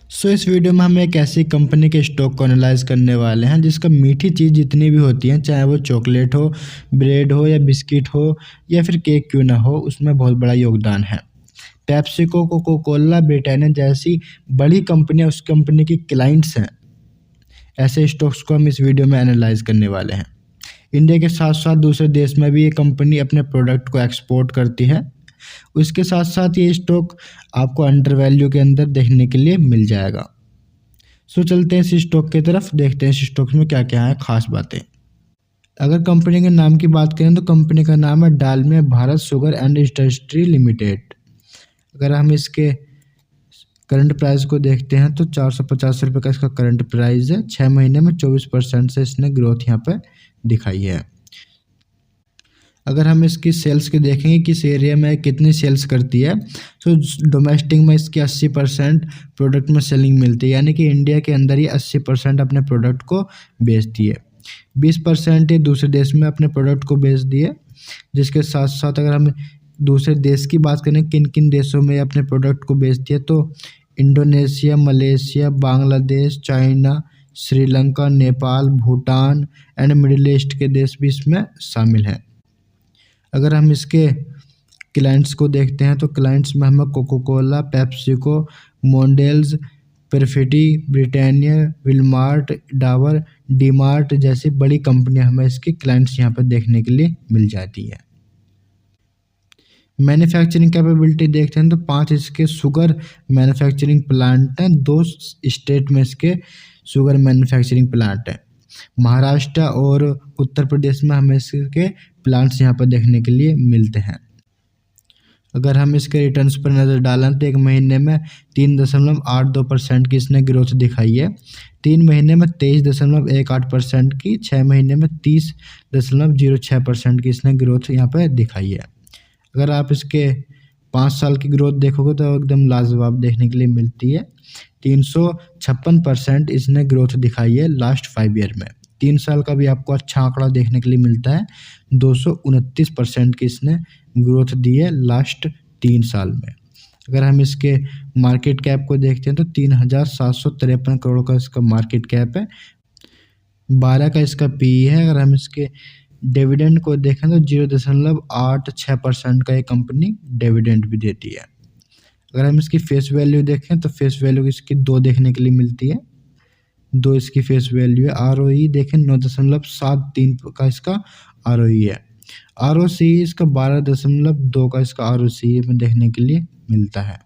इस वीडियो में हम एक ऐसी कंपनी के स्टॉक को एनालाइज करने वाले हैं जिसका मीठी चीज़ जितनी भी होती हैं, चाहे वो चॉकलेट हो, ब्रेड हो या बिस्किट हो या फिर केक क्यों ना हो, उसमें बहुत बड़ा योगदान है। पेप्सिको, कोको कोला, ब्रिटानिया जैसी बड़ी कंपनियां उस कंपनी की क्लाइंट्स हैं। ऐसे स्टॉक्स को हम इस वीडियो में एनालाइज करने वाले हैं। इंडिया के साथ साथ दूसरे देश में भी ये कंपनी अपने प्रोडक्ट को एक्सपोर्ट करती है। उसके साथ साथ ये स्टॉक आपको अंडर वैल्यू के अंदर देखने के लिए मिल जाएगा। चलते हैं इस स्टॉक की तरफ, देखते हैं इस स्टॉक में क्या क्या है खास बातें। अगर कंपनी के नाम की बात करें तो कंपनी का नाम है Dalmia Bharat sugar and industry limited. अगर हम इसके करंट प्राइस को देखते हैं तो 450 रुपये का इसका करंट प्राइस है। 6 महीने में 24% से इसने ग्रोथ यहाँ पे दिखाई है। अगर हम इसकी सेल्स के देखेंगे किस एरिया में कितनी सेल्स करती है, तो डोमेस्टिक में इसकी 80% प्रोडक्ट में सेलिंग मिलती है, यानी कि इंडिया के अंदर ही 80% अपने प्रोडक्ट को बेचती है। 20% ये दूसरे देश में अपने प्रोडक्ट को बेचती है। जिसके साथ साथ अगर हम दूसरे देश की बात करें किन किन देशों में अपने प्रोडक्ट को बेचती है, तो Indonesia, Malaysia, Bangladesh, China, Sri Lanka, Nepal, Bhutan and middle east के देश भी इसमें शामिल हैं। अगर हम इसके क्लाइंट्स को देखते हैं तो क्लाइंट्स में हमें coca cola, PepsiCo, Mondelez, Perfetti, Britannia, Wilmar, Dabur, DMart जैसी बड़ी कंपनियां हमें इसके क्लाइंट्स यहाँ पर देखने के लिए मिल जाती है। मैन्युफैक्चरिंग कैपेबिलिटी देखते हैं तो 5 इसके शुगर मैन्युफैक्चरिंग प्लांट हैं। 2 स्टेट में इसके शुगर मैन्युफैक्चरिंग प्लांट हैं। महाराष्ट्र और उत्तर प्रदेश में हमें इसके प्लांट्स यहाँ पर देखने के लिए मिलते हैं। अगर हम इसके रिटर्न्स पर नज़र डालें तो 1 महीने में 3.82% की इसने ग्रोथ दिखाई है। 3 महीने में 23.18% की, 6 महीने में 30.06% की इसने ग्रोथ यहाँ पर दिखाई है। अगर आप इसके 5 साल की ग्रोथ देखोगे तो एकदम लाजवाब देखने के लिए मिलती है। 356% इसने ग्रोथ दिखाई है लास्ट 5 ईयर में। 3 साल का भी आपको अच्छा आंकड़ा देखने के लिए मिलता है। 229% की इसने ग्रोथ दी है लास्ट 3 साल में। अगर हम इसके मार्केट कैप को देखते हैं तो 3,753 करोड़ का इसका मार्केट कैप है। 12 का इसका पी है। अगर हम इसके डिविडेंड को देखें तो 0.86% का ये कंपनी डिविडेंड भी देती है। अगर हम इसकी फेस वैल्यू देखें तो फेस वैल्यू इसकी 2 देखने के लिए मिलती है। 2 इसकी फेस वैल्यू है। ROE देखें 9.73 का इसका ROE है। ROCE इसका 12.2 का इसका ROCE में देखने के लिए मिलता है।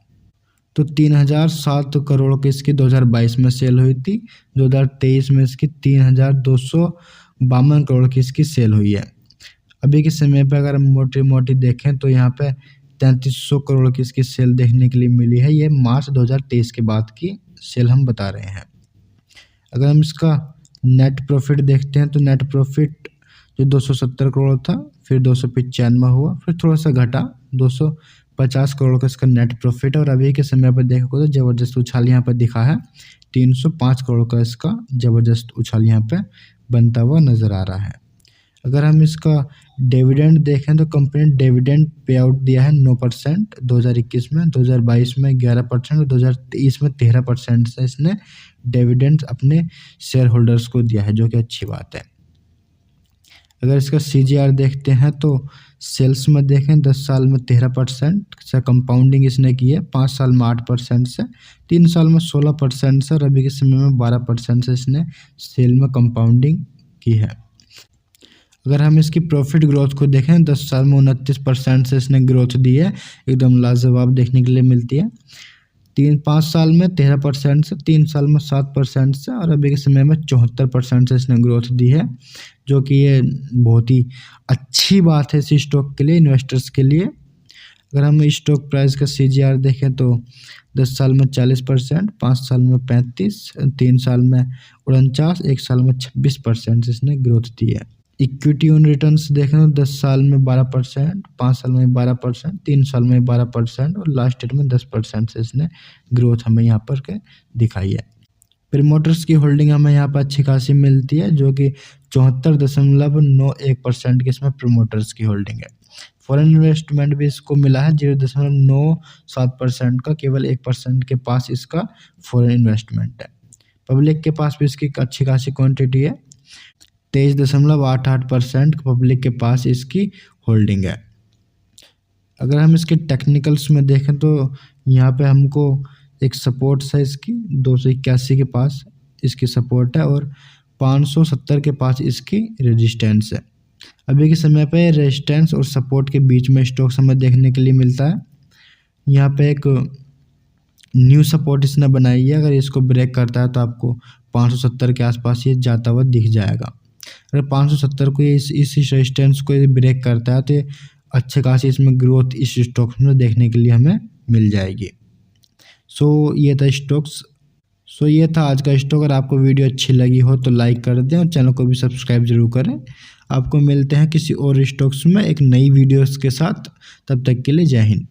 तो 3,007 करोड़ की इसकी 2022 में सेल हुई थी। 2023 में इसकी 3,252 करोड़ की इसकी सेल हुई है। अभी के समय पे अगर हम मोटी देखें तो यहाँ पे 3,300 करोड़ की इसकी सेल देखने के लिए मिली है। ये मार्च 2023 के बाद की सेल हम बता रहे हैं। अगर हम इसका नेट प्रॉफिट देखते हैं तो नेट प्रॉफिट जो 270 करोड़ था, फिर 295 हुआ, फिर थोड़ा सा घटा, 250 करोड़ का इसका नेट प्रॉफिट है। और अभी के समय पर देखोगे तो ज़बरदस्त उछाल यहाँ पर दिखा है। 305 करोड़ का इसका ज़बरदस्त उछाल यहाँ पे बनता हुआ नज़र आ रहा है। अगर हम इसका डिविडेंड देखें तो कंपनी ने डिविडेंड पे आउट दिया है 9% 2021 में, 2022 में 11% और 2023 में 13% से इसने डिविडेंड अपने शेयर होल्डर्स को दिया है, जो कि अच्छी बात है। अगर इसका CGR देखते हैं तो सेल्स में देखें 10 साल में 13% से कंपाउंडिंग इसने की है, 5 साल में 8% से, 3 साल में 16% से और अभी के समय में 12% से इसने सेल में कंपाउंडिंग की है। अगर हम इसकी प्रॉफिट ग्रोथ को देखें 10 साल में 29% से इसने ग्रोथ दी है, एकदम लाजवाब देखने के लिए मिलती है। 5 साल में 13% से, 3 साल में 7% से और अभी के समय में 74% से इसने ग्रोथ दी है, जो कि ये बहुत ही अच्छी बात है इस स्टॉक के लिए, इन्वेस्टर्स के लिए। अगर हम स्टॉक प्राइस का CGR देखें तो 10 साल में 40%, 5 साल में 35%, 3 साल में 49%, 1 साल में 26% से इसने ग्रोथ दी है। इक्विटी ऑन रिटर्न्स देखें तो 10 साल में 12%, 5 साल में 12%, 3 साल में 12% और लास्ट ईयर में 10% से इसने ग्रोथ हमें यहाँ पर के दिखाई है। प्रमोटर्स की होल्डिंग हमें यहाँ पर अच्छी खासी मिलती है, जो कि 74.91% की इसमें प्रमोटर्स की होल्डिंग है। फॉरेन इन्वेस्टमेंट भी इसको मिला है 0.97% का, केवल 1% के पास इसका फॉरेन इन्वेस्टमेंट है। पब्लिक के पास भी इसकी अच्छी खासी क्वांटिटी है, 23.88% पब्लिक के पास इसकी होल्डिंग है। अगर हम इसके टेक्निकल्स में देखें तो यहाँ पे हमको एक सपोर्ट है इसकी 281 के पास इसकी सपोर्ट है और 570 के पास इसकी रेजिस्टेंस है। अभी के समय पे रेजिस्टेंस और सपोर्ट के बीच में स्टॉक्स हमें देखने के लिए मिलता है। यहाँ पे एक न्यू सपोर्ट इसने बनाई है, अगर इसको ब्रेक करता है तो आपको 570 के आसपास ये जाता हुआ दिख जाएगा। अगर 570 को इस रेजिस्टेंस को ब्रेक करता है तो ये अच्छे खासी इसमें ग्रोथ इस स्टॉक्स में देखने के लिए हमें मिल जाएगी। ये था स्टॉक्स। ये था आज का स्टॉक। अगर आपको वीडियो अच्छी लगी हो तो लाइक कर दें और चैनल को भी सब्सक्राइब जरूर करें। आपको मिलते हैं किसी और स्टॉक्स में एक नई वीडियोस के साथ, तब तक के लिए जय हिंद।